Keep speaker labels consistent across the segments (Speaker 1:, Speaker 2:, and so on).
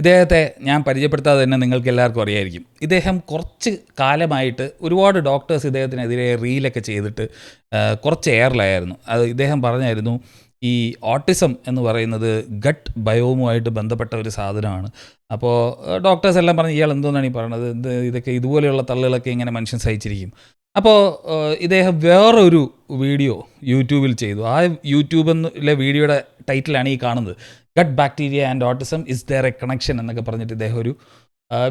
Speaker 1: ഇദ്ദേഹത്തെ ഞാൻ പരിചയപ്പെടുത്താതെ തന്നെ നിങ്ങൾക്ക് എല്ലാവർക്കും അറിയായിരിക്കും. ഇദ്ദേഹം കുറച്ച് കാലമായിട്ട് ഒരുപാട് ഡോക്ടേഴ്സ് ഇദ്ദേഹത്തിനെതിരെ റീലൊക്കെ ചെയ്തിട്ട് കുറച്ച് എയറിലായിരുന്നു. അത് ഇദ്ദേഹം പറഞ്ഞായിരുന്നു, ഈ ഓട്ടിസം എന്ന് പറയുന്നത് ഗട്ട് ബയോമുമായിട്ട് ബന്ധപ്പെട്ട ഒരു സാധനമാണ്. അപ്പോൾ ഡോക്ടേഴ്സ് എല്ലാം പറഞ്ഞ് ഇയാൾ എന്തോന്നാണ് ഈ പറയണത്, ഇതൊക്കെ ഇതുപോലെയുള്ള തള്ളുകളൊക്കെ ഇങ്ങനെ മനുഷ്യൻ സഹിച്ചിരിക്കും. അപ്പോൾ ഇദ്ദേഹം വേറൊരു വീഡിയോ യൂട്യൂബിൽ ചെയ്തു. ആ യൂട്യൂബിലെ വീഡിയോയുടെ ടൈറ്റിലാണ് ഈ കാണുന്നത്, gut bacteria and autism is there a connection എന്നൊക്കെ പറഞ്ഞിട്ട് ഇദ്ദേഹം ഒരു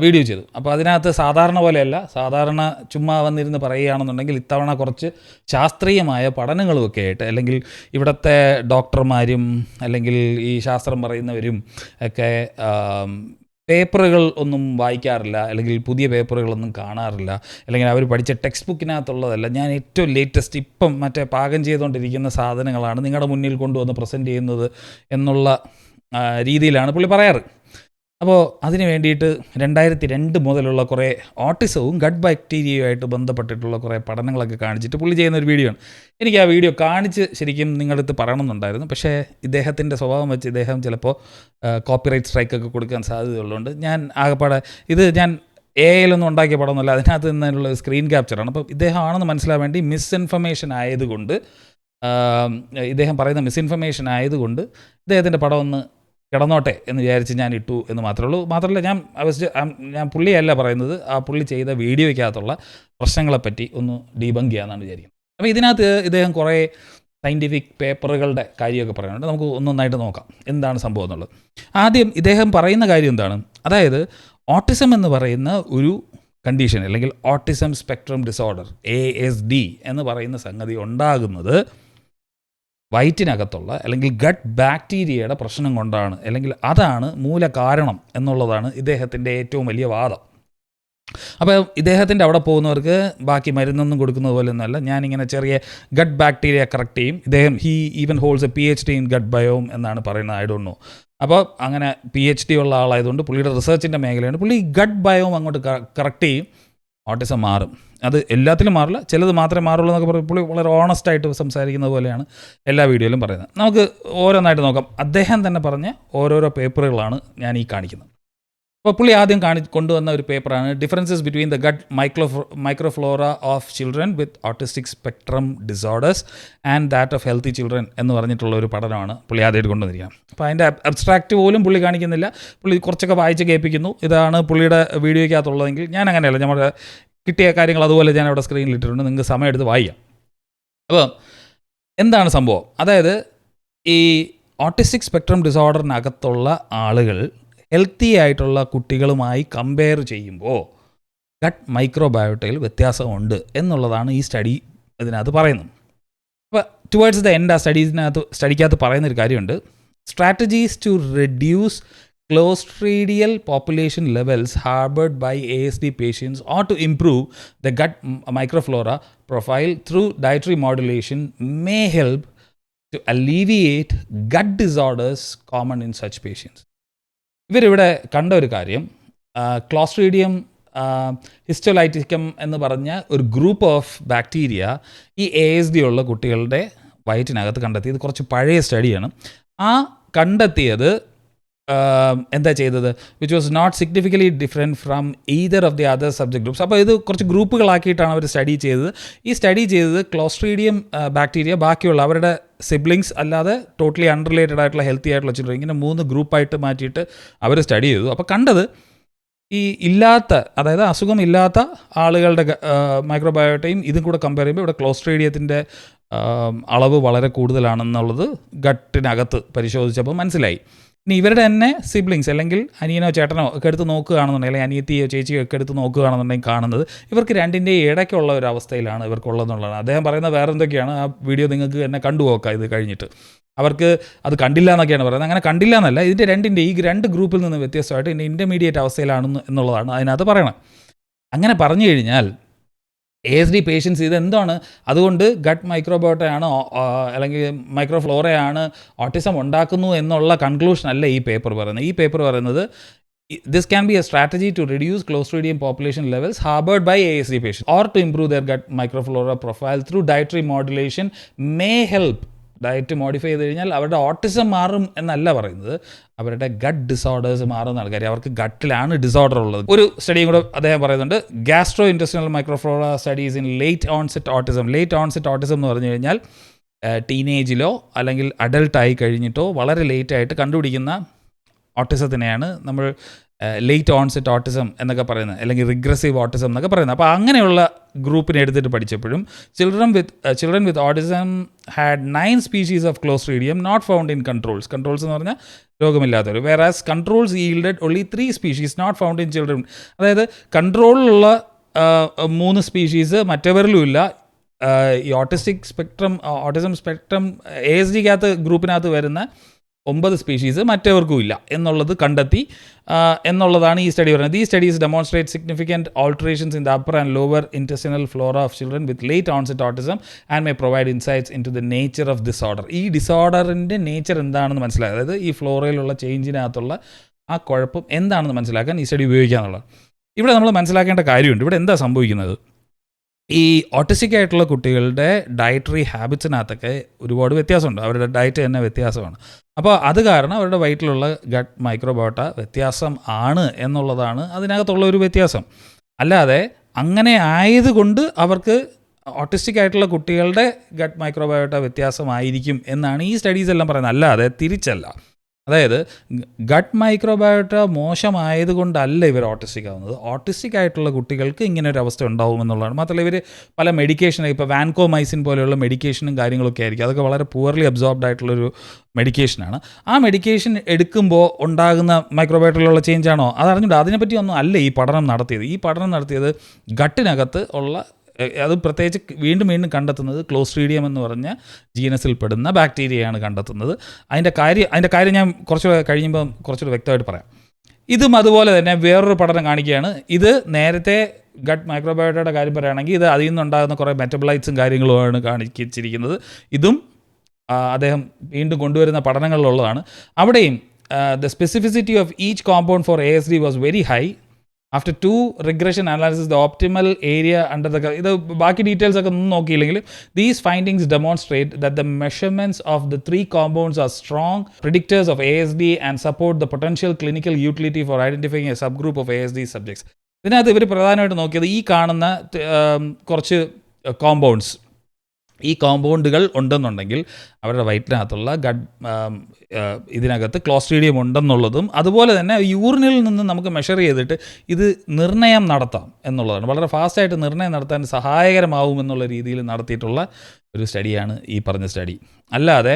Speaker 1: വീഡിയോ ചെയ്തു. അപ്പോൾ അതിനകത്ത് സാധാരണ പോലെയല്ല, സാധാരണ ചുമ്മാ വന്നിരുന്ന് പറയുകയാണെന്നുണ്ടെങ്കിൽ ഇത്തവണ കുറച്ച് ശാസ്ത്രീയമായ പഠനങ്ങളുമൊക്കെ ആയിട്ട്, അല്ലെങ്കിൽ ഇവിടുത്തെ ഡോക്ടർമാരും അല്ലെങ്കിൽ ഈ ശാസ്ത്രം പറയുന്നവരും ഒക്കെ പേപ്പറുകൾ ഒന്നും വായിക്കാറില്ല, അല്ലെങ്കിൽ പുതിയ പേപ്പറുകളൊന്നും കാണാറില്ല, അല്ലെങ്കിൽ അവർ പഠിച്ച ടെക്സ്റ്റ് ബുക്കിനകത്തുള്ളതല്ല, ഞാൻ ഏറ്റവും ലേറ്റസ്റ്റ് ഇപ്പം മറ്റേ പാകം ചെയ്തുകൊണ്ടിരിക്കുന്ന സാധനങ്ങളാണ് നിങ്ങളുടെ മുന്നിൽ കൊണ്ടുവന്ന് പ്രസൻറ്റ് ചെയ്യുന്നത് എന്നുള്ള രീതിയിലാണ് പുള്ളി പറയാറ്. അപ്പോൾ അതിന് വേണ്ടിയിട്ട് 2002 മുതലുള്ള കുറേ ഓട്ടിസവും ഗട്ട് ബാക്ടീരിയയുമായിട്ട് ബന്ധപ്പെട്ടിട്ടുള്ള കുറേ പഠനങ്ങളൊക്കെ കാണിച്ചിട്ട് പുള്ളി ചെയ്യുന്ന ഒരു വീഡിയോ ആണ്. എനിക്ക് ആ വീഡിയോ കാണിച്ച് ശരിക്കും നിങ്ങളുടെ അടുത്ത് പറയണമെന്നുണ്ടായിരുന്നു. പക്ഷേ ഇദ്ദേഹത്തിൻ്റെ സ്വഭാവം വെച്ച് ഇദ്ദേഹം ചിലപ്പോൾ കോപ്പിറൈറ്റ് സ്ട്രൈക്കൊക്കെ കൊടുക്കാൻ സാധ്യതയുള്ളതുകൊണ്ട് ഞാൻ ആകെപ്പാടെ ഞാൻ AI-ലൊന്നും ഉണ്ടാക്കിയ പടമൊന്നുമല്ല, അതിനകത്ത് നിന്നുള്ള സ്ക്രീൻ ക്യാപ്ചറാണ്. അപ്പോൾ ഇദ്ദേഹമാണെന്ന് മനസ്സിലാൻ വേണ്ടി മിസ്ഇൻഫർമേഷൻ ആയതുകൊണ്ട്, ഇദ്ദേഹം പറയുന്ന മിസ്ഇൻഫർമേഷൻ ആയതുകൊണ്ട് ഇദ്ദേഹത്തിൻ്റെ പടം ഒന്ന് കിടന്നോട്ടെ എന്ന് വിചാരിച്ച് ഞാൻ ഇട്ടു എന്ന് മാത്രമേ ഉള്ളൂ. മാത്രമല്ല ഞാൻ പുള്ളിയല്ല പറയുന്നത്, ആ പുള്ളി ചെയ്ത വീഡിയോയ്ക്കകത്തുള്ള പ്രശ്നങ്ങളെപ്പറ്റി ഒന്ന് ഡീബങ്ക് ചെയ്യാമെന്നാണ് വിചാരിക്കുന്നത്. അപ്പോൾ ഇതിനകത്ത് ഇദ്ദേഹം കുറേ സയൻറ്റിഫിക് പേപ്പറുകളുടെ കാര്യമൊക്കെ പറയുന്നുണ്ട്. നമുക്ക് ഒന്നൊന്നായിട്ട് നോക്കാം എന്താണ് സംഭവം എന്നുള്ളത്. ആദ്യം ഇദ്ദേഹം പറയുന്ന കാര്യം എന്താണ്, അതായത് ഓട്ടിസം എന്ന് പറയുന്ന ഒരു കണ്ടീഷൻ, അല്ലെങ്കിൽ ഓട്ടിസം സ്പെക്ട്രം ഡിസോർഡർ ASD എന്ന് പറയുന്ന സംഗതി ഉണ്ടാകുന്നത് വയറ്റിനകത്തുള്ള അല്ലെങ്കിൽ ഗട്ട് ബാക്ടീരിയയുടെ പ്രശ്നം കൊണ്ടാണ്, അല്ലെങ്കിൽ അതാണ് മൂല കാരണം എന്നുള്ളതാണ് ഇദ്ദേഹത്തിൻ്റെ ഏറ്റവും വലിയ വാദം. അപ്പോൾ ഇദ്ദേഹത്തിൻ്റെ അവിടെ പോകുന്നവർക്ക് ബാക്കി മരുന്നൊന്നും കൊടുക്കുന്നത് പോലെ ഒന്നുമല്ല, ഞാനിങ്ങനെ ചെറിയ ഗട്ട് ബാക്ടീരിയ കറക്റ്റ് ചെയ്യും. ഇദ്ദേഹം even holds a PhD in gut biome എന്നാണ് പറയുന്നത്, ഐ ഡോണ്ട് നോ. അപ്പോൾ അങ്ങനെ PhD ഉള്ള ആളായതുകൊണ്ട് പുള്ളിയുടെ റിസർച്ചിൻ്റെ മേഖലയാണ്. പുള്ളി ഗട്ട് ബയോം അങ്ങോട്ട് കറക്റ്റ് ചെയ്യും, ഓട്ടിസം മാറും. അത് എല്ലാത്തിലും മാറില്ല, ചിലത് മാത്രമേ മാറുള്ളൂ എന്നൊക്കെ പറയും. പുള്ളി വളരെ ഓണസ്റ്റായിട്ട് സംസാരിക്കുന്ന പോലെയാണ് എല്ലാ വീഡിയോയിലും പറയുന്നത്. നമുക്ക് ഓരോന്നായിട്ട് നോക്കാം. അദ്ദേഹം തന്നെ പറഞ്ഞ ഓരോരോ പേപ്പറുകളാണ് ഞാൻ ഈ കാണിക്കുന്നത്. അപ്പോൾ പുള്ളി ആദ്യം കൊണ്ടുവന്ന ഒരു പേപ്പറാണ് differences between the gut microflora of children with autistic spectrum disorders and that of healthy children എന്ന് പറഞ്ഞിട്ടുള്ള ഒരു പഠനമാണ് പുള്ളി ആദ്യമായിട്ട് കൊണ്ടുവന്നിരിക്കുക. അപ്പോൾ അതിൻ്റെ അബ്സ്ട്രാക്റ്റ് പോലും പുള്ളി കാണിക്കുന്നില്ല, പുള്ളി കുറച്ചൊക്കെ വായിച്ച് കേൾപ്പിക്കുന്നു. ഇതാണ് പുള്ളിയുടെ വീഡിയോയ്ക്കകത്തുള്ളതെങ്കിൽ ഞാൻ അങ്ങനെയല്ല, നമ്മുടെ കിട്ടിയ കാര്യങ്ങൾ അതുപോലെ ഞാൻ അവിടെ സ്ക്രീനിൽ ഇട്ടിട്ടുണ്ട്, നിങ്ങൾക്ക് സമയം എടുത്ത് വായിക്കാം. അപ്പോൾ എന്താണ് സംഭവം, അതായത് ഈ ഓട്ടിസ്റ്റിക് സ്പെക്ട്രം ഡിസോർഡറിനകത്തുള്ള ആളുകൾ ഹെൽത്തി ആയിട്ടുള്ള കുട്ടികളുമായി കമ്പയർ ചെയ്യുമ്പോൾ ഗട്ട് മൈക്രോബയോട്ടയിൽ വ്യത്യാസമുണ്ട് എന്നുള്ളതാണ് ഈ സ്റ്റഡി ഇതിനകത്ത് പറയുന്നത്. അപ്പോൾ ടുവേർഡ്സ് ദ എൻഡ് ആ സ്റ്റഡിക്കകത്ത് പറയുന്നൊരു കാര്യമുണ്ട്, strategies to reduce Clostridial population levels harbored by ASD patients or to improve the gut microflora profile through dietary modulation may help to alleviate gut disorders common in such patients. ഇവരിവിടെ കണ്ട ഒരു കാര്യം, Clostridium ഹിസ്റ്റോലൈറ്റിക്കം എന്ന് പറഞ്ഞ ഒരു group of bacteria ഈ ASD ഉള്ള കുട്ടികളുടെ വയറ്റിനകത്ത് കണ്ടെത്തി. ഇത് കുറച്ച് പഴയ സ്റ്റഡിയാണ്. ആ കണ്ടെത്തിയത് എന്താ ചെയ്തത്, which was not significantly different from either of the other subject groups. അപ്പോൾ ഇത് കുറച്ച് ഗ്രൂപ്പുകളാക്കിയിട്ടാണ് അവർ സ്റ്റഡി ചെയ്തത്. ഈ സ്റ്റഡി ചെയ്തത് ക്ലോസ്ട്രീഡിയം ബാക്ടീരിയ, ബാക്കിയുള്ള അവരുടെ സിബ്ലിങ്സ് അല്ലാതെ ടോട്ടലി അൺറിലേറ്റഡ് ആയിട്ടുള്ള ഹെൽത്തി ആയിട്ടുള്ള ചിൽഡ്രൻ, ഇങ്ങനെ 3 ഗ്രൂപ്പായിട്ട് മാറ്റിയിട്ട് അവർ സ്റ്റഡി ചെയ്തു. അപ്പോൾ കണ്ടത് ഈ അതായത് അസുഖം ഇല്ലാത്ത ആളുകളുടെ മൈക്രോബയോട്ടയും ഇതും കൂടെ കമ്പയർ ചെയ്യുമ്പോൾ ഇവിടെ ക്ലോസ്ട്രീഡിയത്തിൻ്റെ അളവ് വളരെ കൂടുതലാണെന്നുള്ളത് ഗട്ടിനകത്ത് പരിശോധിച്ചപ്പോൾ മനസ്സിലായി. ഇനി ഇവരുടെ തന്നെ സിബ്ലിങ്സ്, അല്ലെങ്കിൽ അനിയനോ ചേട്ടനോ ഒക്കെ എടുത്ത് നോക്കുകയാണെന്നുണ്ടെങ്കിൽ, അല്ലെങ്കിൽ അനിയത്തിയോ ചേച്ചിയോ ഒക്കെ എടുത്ത് നോക്കുകയാണെന്നുണ്ടെങ്കിൽ കാണുന്നത് ഇവർക്ക് രണ്ടിൻ്റെയും ഇടയ്ക്കുള്ള ഒരു അവസ്ഥയിലാണ് ഇവർക്കുള്ളതെന്നുള്ളതാണ്. അദ്ദേഹം പറയുന്നത് വേറെ എന്തൊക്കെയാണ്, ആ വീഡിയോ നിങ്ങൾക്ക് എന്നെ കണ്ടു നോക്കാം ഇത് കഴിഞ്ഞിട്ട്. അവർക്ക് അത് കണ്ടില്ല എന്നൊക്കെയാണ് പറയുന്നത്. അങ്ങനെ കണ്ടില്ല എന്നല്ല, ഇതിൻ്റെ ഈ 2 ഗ്രൂപ്പിൽ നിന്ന് വ്യത്യസ്തമായിട്ട് ഇതിൻ്റെ ഇൻ്റർമീഡിയറ്റ് അവസ്ഥയിലാണെന്ന് എന്നുള്ളതാണ് അതിനകത്ത് പറയണം. അങ്ങനെ പറഞ്ഞു കഴിഞ്ഞാൽ ASD പേഷ്യൻസ് ഇതെന്താണ്, അതുകൊണ്ട് ഗട്ട് മൈക്രോബയോട്ടയാണ് അല്ലെങ്കിൽ മൈക്രോഫ്ലോറയാണ് ഓട്ടിസം ഉണ്ടാക്കുന്നു എന്നുള്ള കൺക്ലൂഷൻ അല്ല ഈ പേപ്പർ പറയുന്നത്. ഈ പേപ്പർ പറയുന്നത് this can be a strategy to reduce Clostridium population levels harbored by ASD patients or to improve their gut microflora profile through dietary modulation may help diet modify ചെയ്ത് കഴിഞ്ഞാൽ അവരുടെ autism മാറും എന്നല്ല പറയുന്നത്, അവരുടെ ഗട്ട് ഡിസോർഡേഴ്സ് മാറുന്നതാണ് കാര്യം. അവർക്ക് ഗട്ടിലാണ് ഡിസോർഡർ ഉള്ളത്. ഒരു സ്റ്റഡിയും കൂടെ അദ്ദേഹം പറയുന്നുണ്ട്, gastrointestinal microflora studies in late onset autism. Late onset autism എന്ന് പറഞ്ഞു കഴിഞ്ഞാൽ ടീനേജിലോ അല്ലെങ്കിൽ അഡൾട്ടായി കഴിഞ്ഞിട്ടോ വളരെ ലേറ്റായിട്ട് കണ്ടുപിടിക്കുന്ന ഓട്ടിസത്തിനെയാണ് നമ്മൾ ലേറ്റ് ഓൺസെറ്റ് ഓട്ടിസം എന്നൊക്കെ പറയുന്നത്, അല്ലെങ്കിൽ റിഗ്രസീവ് ഓട്ടിസം എന്നൊക്കെ പറയുന്നത്. അപ്പോൾ അങ്ങനെയുള്ള ഗ്രൂപ്പിനെ എടുത്തിട്ട് പഠിച്ചപ്പോഴും children with autism had 9 species of clostridium not found in controls. Controls എന്ന് പറഞ്ഞാൽ രോഗമില്ലാത്തവർ. Whereas controls yielded only 3 species not found in children. അതായത് കൺട്രോളിലുള്ള 3 സ്പീഷീസ് മറ്റവരിലും ഇല്ല. ഈ ഓട്ടിസം സ്പെക്ട്രം ASD ഗ്രൂപ്പിനകത്ത് വരുന്ന 9 സ്പീഷീസ് മറ്റവർക്കും ഇല്ല എന്നുള്ളത് കണ്ടെത്തി എന്നുള്ളതാണ് ഈ സ്റ്റഡി പറയുന്നത്. ഈ studies demonstrate significant alterations in the upper and lower intestinal flora of children with late onset autism and may provide insights into the nature of disorder. ഈ ഡിസോർഡറിൻ്റെ നേച്ചർ എന്താണെന്ന് മനസ്സിലാക്കുക, അതായത് ഈ ഫ്ലോറയിലുള്ള ചേഞ്ചിനകത്തുള്ള ആ കുഴപ്പം എന്താണെന്ന് മനസ്സിലാക്കാൻ ഈ സ്റ്റഡി ഉപയോഗിക്കാന്നുള്ളത്. ഇവിടെ നമ്മൾ മനസ്സിലാക്കേണ്ട കാര്യമുണ്ട്. ഇവിടെ എന്താ സംഭവിക്കുന്നത്, ഈ ഓട്ടിസ്റ്റിക് ആയിട്ടുള്ള കുട്ടികളുടെ ഡയറ്ററി ഹാബിറ്റ്സിനകത്തൊക്കെ ഒരുപാട് വ്യത്യാസമുണ്ട്. അവരുടെ ഡയറ്റ് തന്നെ വ്യത്യാസമാണ്. അപ്പോൾ അത് കാരണം അവരുടെ വയറ്റിലുള്ള ഗട്ട് മൈക്രോബയോട്ട വ്യത്യാസം ആണ് എന്നുള്ളതാണ് അതിനകത്തുള്ള ഒരു വ്യത്യാസം. അല്ലാതെ അങ്ങനെ ആയതുകൊണ്ട് അവർക്ക് ഓട്ടിസ്റ്റിക് ആയിട്ടുള്ള കുട്ടികളുടെ ഗട്ട് മൈക്രോബയോട്ട വ്യത്യാസമായിരിക്കും എന്നാണ് ഈ സ്റ്റഡീസ് എല്ലാം പറയുന്നത്. അല്ലാതെ തിരിച്ചല്ല. അതായത് ഗട്ട് മൈക്രോബയോട്ട മോശമായതുകൊണ്ടല്ല ഇവർ ഓട്ടിസ്റ്റിക് ആവുന്നത്. ഓട്ടിസ്റ്റിക് ആയിട്ടുള്ള കുട്ടികൾക്ക് ഇങ്ങനെ ഒരു അവസ്ഥ ഉണ്ടാവുമെന്നുള്ളതാണ്. മാത്രമല്ല ഇവർ പല മെഡിക്കേഷൻ, ഇപ്പോൾ വാൻകോമൈസിൻ പോലെയുള്ള മെഡിക്കേഷനും കാര്യങ്ങളൊക്കെ ആയിരിക്കും. അതൊക്കെ വളരെ പുവർലി അബ്സോർബ്ഡ് ആയിട്ടുള്ളൊരു മെഡിക്കേഷനാണ്. ആ മെഡിക്കേഷൻ എടുക്കുമ്പോൾ ഉണ്ടാകുന്ന മൈക്രോബയോട്ടയിലുള്ള ചേഞ്ചാണോ അതറിഞ്ഞിട്ട് അതിനെപ്പറ്റി ഒന്നും അല്ല ഈ പഠനം നടത്തിയത്. ഈ പഠനം നടത്തിയത് ഗട്ടിനകത്ത് ഉള്ള, അത് പ്രത്യേകിച്ച് വീണ്ടും കണ്ടെത്തുന്നത് ക്ലോസ്ട്രീഡിയം എന്ന് പറഞ്ഞ ജീനസിൽപ്പെടുന്ന ബാക്ടീരിയയാണ് കണ്ടെത്തുന്നത്. അതിൻ്റെ കാര്യം ഞാൻ കുറച്ചുകൂടെ കഴിയുമ്പോൾ കുറച്ചുകൂടെ വ്യക്തമായിട്ട് പറയാം. ഇതും അതുപോലെ തന്നെ വേറൊരു പഠനം കാണിക്കുകയാണ്. ഇത് നേരത്തെ ഗട്ട് മൈക്രോബയോട്ടയുടെ കാര്യം പറയുകയാണെങ്കിൽ ഇത് അതിൽ നിന്നുണ്ടാകുന്ന കുറേ മെറ്റബോളൈറ്റ്സും കാര്യങ്ങളുമാണ് കാണിച്ചിരിക്കുന്നത്. ഇതും അദ്ദേഹം വീണ്ടും കൊണ്ടുവരുന്ന പഠനങ്ങളിലുള്ളതാണ്. അവിടെയും the specificity of each compound for ASD was very high. After 2 regression analysis the optimal area under the, ഇത് ബാക്കി ഡീറ്റെയിൽസ് ഒക്കെ ഒന്നും നോക്കിയില്ലെങ്കിലും these findings demonstrate that the measurements of the 3 compounds are strong predictors of ASD and support the potential clinical utility for identifying a subgroup of ASD subjects. ഇതിനകത്ത് ഇവർ പ്രധാനമായിട്ട് നോക്കിയത് ഈ കാണുന്ന കുറച്ച് കോമ്പൗണ്ട്സ്, ഈ കോമ്പൗണ്ടുകൾ ഉണ്ടെന്നുണ്ടെങ്കിൽ അവരുടെ വയറ്റിനകത്തുള്ള ഇതിനകത്ത് ക്ലോസ്ട്രീഡിയം ഉണ്ടെന്നുള്ളതും, അതുപോലെ തന്നെ യൂറിനിൽ നിന്ന് നമുക്ക് മെഷർ ചെയ്തിട്ട് ഇത് നിർണ്ണയം നടത്താം എന്നുള്ളതാണ്. വളരെ ഫാസ്റ്റായിട്ട് നിർണ്ണയം നടത്താൻ സഹായകരമാവും എന്നുള്ള രീതിയിൽ നടത്തിയിട്ടുള്ള ഒരു സ്റ്റഡിയാണ് ഈ പറഞ്ഞ സ്റ്റഡി. അല്ലാതെ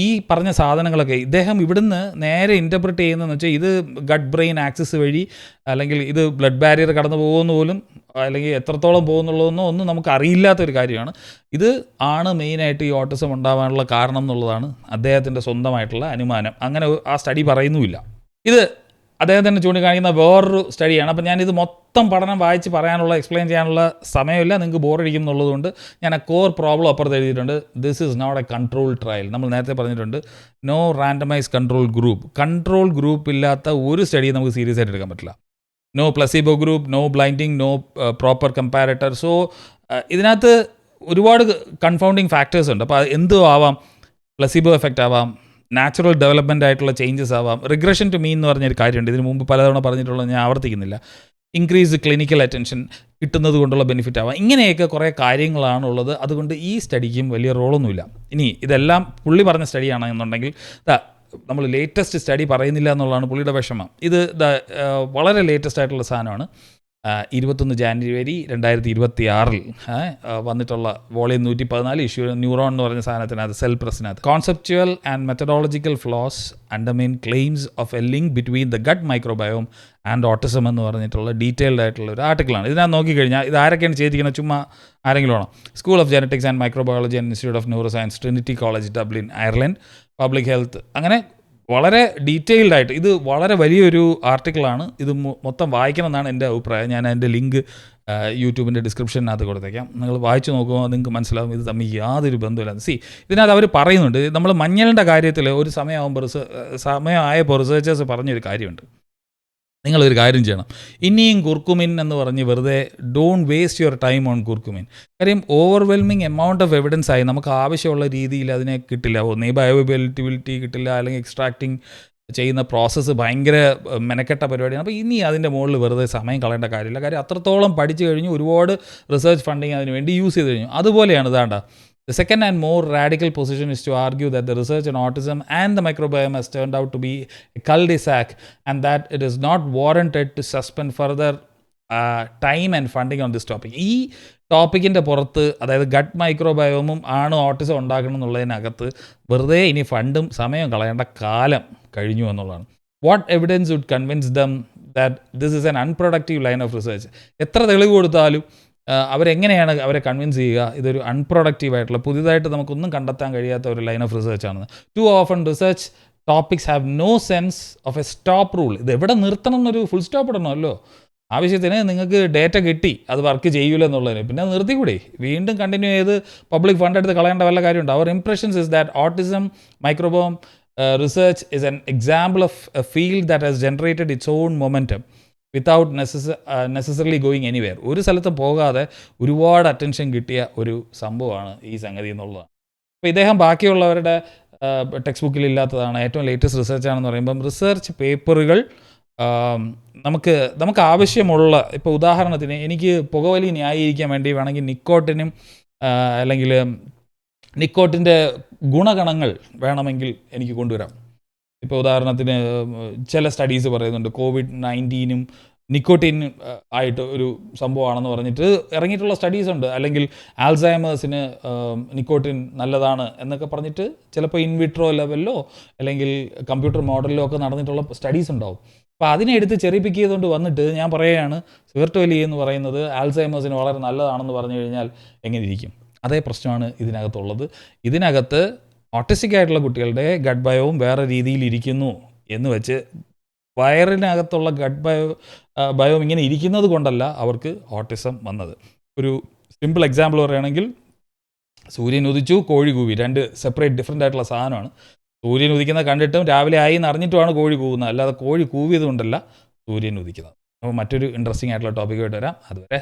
Speaker 1: ഈ പറഞ്ഞ സാധനങ്ങളൊക്കെ ഇദ്ദേഹം ഇവിടുന്ന് നേരെ ഇൻ്റർപ്രിറ്റ് ചെയ്യുന്നതെന്ന് വെച്ചാൽ ഇത് ഗട്ട് ബ്രെയിൻ ആക്സിസ് വഴി, അല്ലെങ്കിൽ ഇത് ബ്ലഡ് ബാരിയർ കടന്നു പോകുന്ന പോലും, അല്ലെങ്കിൽ എത്രത്തോളം പോകുന്നുള്ളതെന്നോ ഒന്നും നമുക്ക് അറിയില്ലാത്തൊരു കാര്യമാണ്. ഇത് ആണ് മെയിനായിട്ട് ഈ ഓട്ടിസം ഉണ്ടാവാനുള്ള കാരണം എന്നുള്ളതാണ് അദ്ദേഹത്തിൻ്റെ സ്വന്തമായിട്ടുള്ള അനുമാനം. അങ്ങനെ ആ സ്റ്റഡി പറയുന്നുമില്ല. ഇത് അദ്ദേഹം തന്നെ ചൂണ്ടിക്കാണിക്കുന്ന വേറൊരു സ്റ്റഡിയാണ്. അപ്പം ഞാനിത് മൊത്തം പഠനം വായിച്ച് എക്സ്പ്ലെയിൻ ചെയ്യാനുള്ള സമയമില്ല, നിങ്ങൾക്ക് ബോറടിക്കും എന്നുള്ളതുകൊണ്ട് ഞാൻ ആ കോർ പ്രോബ്ലം അപ്പുറത്ത് എഴുതിയിട്ടുണ്ട്. This is not a control trial. നമ്മൾ നേരത്തെ പറഞ്ഞിട്ടുണ്ട്, no randomise control group. Control group ഇല്ലാത്ത ഒരു സ്റ്റഡി നമുക്ക് സീരിയസ് ആയിട്ട് എടുക്കാൻ പറ്റില്ല. No placebo group, no blinding, no proper comparator. So ഇതിനകത്ത് ഒരുപാട് കൺഫൗണ്ടിങ് ഫാക്ടേഴ്സ് ഉണ്ട്. അപ്പോൾ എന്തും ആവാം. പ്ലസീബോ എഫക്റ്റ് ആവാം, നാച്ചുറൽ ഡെവലപ്മെൻ്റ് ആയിട്ടുള്ള ചേഞ്ചസ് ആവാം, റിഗ്രഷൻ ടു മീൻ എന്ന് പറഞ്ഞൊരു കാര്യമുണ്ട്. ഇതിന് മുമ്പ് പലതവണ പറഞ്ഞിട്ടുള്ളത് ഞാൻ ആവർത്തിക്കുന്നില്ല. ഇൻക്രീസ് ക്ലിനിക്കൽ അറ്റൻഷൻ കിട്ടുന്നത് കൊണ്ടുള്ള ബെനിഫിറ്റ് ആവാം. ഇങ്ങനെയൊക്കെ കുറേ കാര്യങ്ങളാണുള്ളത്. അതുകൊണ്ട് ഈ സ്റ്റഡിക്കും വലിയ റോളൊന്നുമില്ല. ഇനി ഇതെല്ലാം പുള്ളി പറഞ്ഞ സ്റ്റഡിയാണ് എന്നുണ്ടെങ്കിൽ നമ്മൾ ലേറ്റസ്റ്റ് സ്റ്റഡി പറയുന്നില്ല എന്നുള്ളതാണ് പുള്ളിയുടെ വിഷമം. ഇത് വളരെ ലേറ്റസ്റ്റ് ആയിട്ടുള്ള സാധനമാണ്. 21 ജാനുവരി 2026 വന്നിട്ടുള്ള വോളിയം 114 ഇഷ്യൂ ന്യൂറോൺ എന്ന് പറഞ്ഞ സാധനത്തിനകത്ത്, സെൽ പ്രസിനകത്ത്, conceptual and methodological flaws undermine claims of a link between the gut microbiome and autism എന്ന് പറഞ്ഞിട്ടുള്ള ഡീറ്റെയിൽഡ് ആയിട്ടുള്ള ഒരു ആർട്ടിക്കിളാണ്. ഇതിനകത്ത് നോക്കിക്കഴിഞ്ഞാൽ ഇത് ആരൊക്കെയാണ് ചെയ്തിരിക്കുന്നത്, ചുമ്മാ ആരെങ്കിലും ആണോ? School of genetics and microbiology and institute of neuro science, Trinity college Dublin, Ireland, public health. അങ്ങനെ വളരെ ഡീറ്റെയിൽഡ് ആയിട്ട്, ഇത് വളരെ വലിയൊരു ആർട്ടിക്കിളാണ്. ഇത് മൊത്തം വായിക്കണമെന്നാണ് എൻ്റെ അഭിപ്രായം. ഞാൻ അതിൻ്റെ ലിങ്ക് യൂട്യൂബിൻ്റെ ഡിസ്ക്രിപ്ഷനകത്ത് കൊടുത്തേക്കാം. നിങ്ങൾ വായിച്ചു നോക്കുമ്പോൾ നിങ്ങൾക്ക് മനസ്സിലാവും ഇത് തമ്മിൽ യാതൊരു ബന്ധമില്ല. ഇതിനകത്ത് അവർ പറയുന്നുണ്ട്, നമ്മൾ മഞ്ഞളിൻ്റെ കാര്യത്തിൽ ഒരു സമയമായപ്പോൾ റിസർച്ചേഴ്സ് പറഞ്ഞൊരു കാര്യമുണ്ട്. നിങ്ങളൊരു കാര്യം ചെയ്യണം, ഇനിയും കുർക്കുമിൻ എന്ന് പറഞ്ഞ് വെറുതെ don't waste your time on curcumin. കാര്യം ഓവർവെൽമിങ് എമൗണ്ട് ഓഫ് എവിഡൻസ് ആയി നമുക്ക് ആവശ്യമുള്ള രീതിയിൽ അതിനെ കിട്ടില്ല. ഒന്നീ ബയോഅവൈലബിലിറ്റി കിട്ടില്ല, അല്ലെങ്കിൽ എക്സ്ട്രാക്ടിങ് ചെയ്യുന്ന പ്രോസസ്സ് ഭയങ്കര മെനക്കെട്ട പരിപാടിയാണ്. അപ്പോൾ ഇനി അതിൻ്റെ മുകളിൽ വെറുതെ സമയം കളയേണ്ട കാര്യമില്ല. കാര്യം അത്രത്തോളം പഠിച്ചു കഴിഞ്ഞു, ഒരുപാട് റിസർച്ച് ഫണ്ടിങ് അതിന് വേണ്ടി യൂസ് ചെയ്ത് കഴിഞ്ഞു. അതുപോലെയാണ് ഇതാണ്ട. The second and more radical position is to argue that the research on autism and the microbiome has turned out to be a cul-de-sac, and that it is not warranted to suspend further time and funding on this topic. ഈ ടോപ്പിക്കിൻ്റെ പുറത്ത്, അതായത് gut മൈക്രോബയോമും ആണ് autism ഉണ്ടാക്കണം എന്നുള്ളതിനകത്ത് വെറുതെ ഇനി ഫണ്ടും സമയം കളയേണ്ട കാലം കഴിഞ്ഞു എന്നുള്ളതാണ്. What evidence would convince them that this is an unproductive line of research? എത്ര തെളിവ് കൊടുത്താലും അവരെങ്ങനെയാണ് അവരെ കൺവിൻസ് ചെയ്യുക ഇതൊരു അൺപ്രൊഡക്റ്റീവായിട്ടുള്ള, പുതിയതായിട്ട് നമുക്കൊന്നും കണ്ടെത്താൻ കഴിയാത്ത ഒരു ലൈൻ ഓഫ് റിസർച്ച് ആണെന്ന്? Too often research topics have no sense of a stop rule. ഇത് എവിടെ നിർത്തണം എന്നൊരു ഫുൾ സ്റ്റോപ്പ് ഇടണമല്ലോ. ആവശ്യത്തിന് നിങ്ങൾക്ക് ഡേറ്റ കിട്ടി, അത് വർക്ക് ചെയ്യൂല എന്നുള്ളതിന് പിന്നെ നിർത്തിക്കൂടെ? വീണ്ടും കണ്ടിന്യൂ ചെയ്ത് പബ്ലിക് ഫണ്ട് എടുത്ത് കളയേണ്ട വല്ല കാര്യമുണ്ട്? അവർ impressions is that autism microbiome research is an example of a field that has generated its own momentum without necessarily going anywhere. ഒരു സ്ഥലത്ത് പോകാതെ ഒരുപാട് അറ്റൻഷൻ കിട്ടിയ ഒരു സംഭവമാണ് ഈ സംഗതി എന്നുള്ളതാണ്. അപ്പോൾ ഇദ്ദേഹം ബാക്കിയുള്ളവരുടെ ടെക്സ്റ്റ് ബുക്കിൽ ഇല്ലാത്തതാണ്, ഏറ്റവും ലേറ്റസ്റ്റ് റിസർച്ചാണെന്ന് പറയുമ്പം റിസർച്ച് പേപ്പറുകൾ നമുക്ക് ആവശ്യമുള്ള, ഇപ്പോൾ ഉദാഹരണത്തിന് എനിക്ക് പുകവലി ന്യായീകരിക്കാൻ വേണ്ടി വേണമെങ്കിൽ നിക്കോട്ടിനും അല്ലെങ്കിൽ നിക്കോട്ടിൻ്റെ ഗുണഗണങ്ങൾ വേണമെങ്കിൽ എനിക്ക് കൊണ്ടുവരാം. ഇപ്പോൾ ഉദാഹരണത്തിന് ചില സ്റ്റഡീസ് പറയുന്നുണ്ട് COVID-19 നിക്കോട്ടിൻ ആയിട്ട് ഒരു സംഭവമാണെന്ന് പറഞ്ഞിട്ട് ഇറങ്ങിയിട്ടുള്ള സ്റ്റഡീസ് ഉണ്ട്. അല്ലെങ്കിൽ ആൽസൈമേഴ്സിന് നിക്കോട്ടിൻ നല്ലതാണ് എന്നൊക്കെ പറഞ്ഞിട്ട് ചിലപ്പോൾ ഇൻവിട്രോ ലെവലിലോ അല്ലെങ്കിൽ കമ്പ്യൂട്ടർ മോഡലിലോ ഒക്കെ നടന്നിട്ടുള്ള സ്റ്റഡീസ് ഉണ്ടാവും. അപ്പോൾ അതിനെ എടുത്ത് ചെറിപ്പിക്കിയതുകൊണ്ട് വന്നിട്ട് ഞാൻ പറയുകയാണ് സിഗരറ്റ് വലി എന്ന് പറയുന്നത് ആൽസൈമേഴ്സിന് വളരെ നല്ലതാണെന്ന് പറഞ്ഞു കഴിഞ്ഞാൽ എങ്ങനെ ഇരിക്കും? അതേ പ്രശ്നമാണ് ഇതിനകത്തുള്ളത്. ഇതിനകത്ത് ഓട്ടിസ്റ്റിക് ആയിട്ടുള്ള കുട്ടികളുടെ ഗട്ട് ബയോവും വേറെ രീതിയിൽ ഇരിക്കുന്നു എന്ന് വെച്ച് വയറിനകത്തുള്ള ഗട്ട് ബയോം ഇങ്ങനെ ഇരിക്കുന്നത് കൊണ്ടല്ല അവർക്ക് ഓട്ടിസം വന്നത്. ഒരു സിമ്പിൾ എക്സാമ്പിൾ പറയുകയാണെങ്കിൽ, സൂര്യൻ ഉദിച്ചു, കോഴി കൂവി, രണ്ട് സെപ്പറേറ്റ് ഡിഫറെൻ്റ് ആയിട്ടുള്ള സാധനമാണ്. സൂര്യൻ ഉദിക്കുന്നത് കണ്ടിട്ടും രാവിലെ ആയി എന്ന് അറിഞ്ഞിട്ടുമാണ് കോഴി കൂവുന്നത്, അല്ലാതെ കോഴി കൂവിയത് കൊണ്ടല്ല സൂര്യൻ ഉദിക്കുന്നത്. അപ്പോൾ മറ്റൊരു ഇൻട്രസ്റ്റിംഗ് ആയിട്ടുള്ള ടോപ്പിക്കായിട്ട് വരാം. അതുവരെ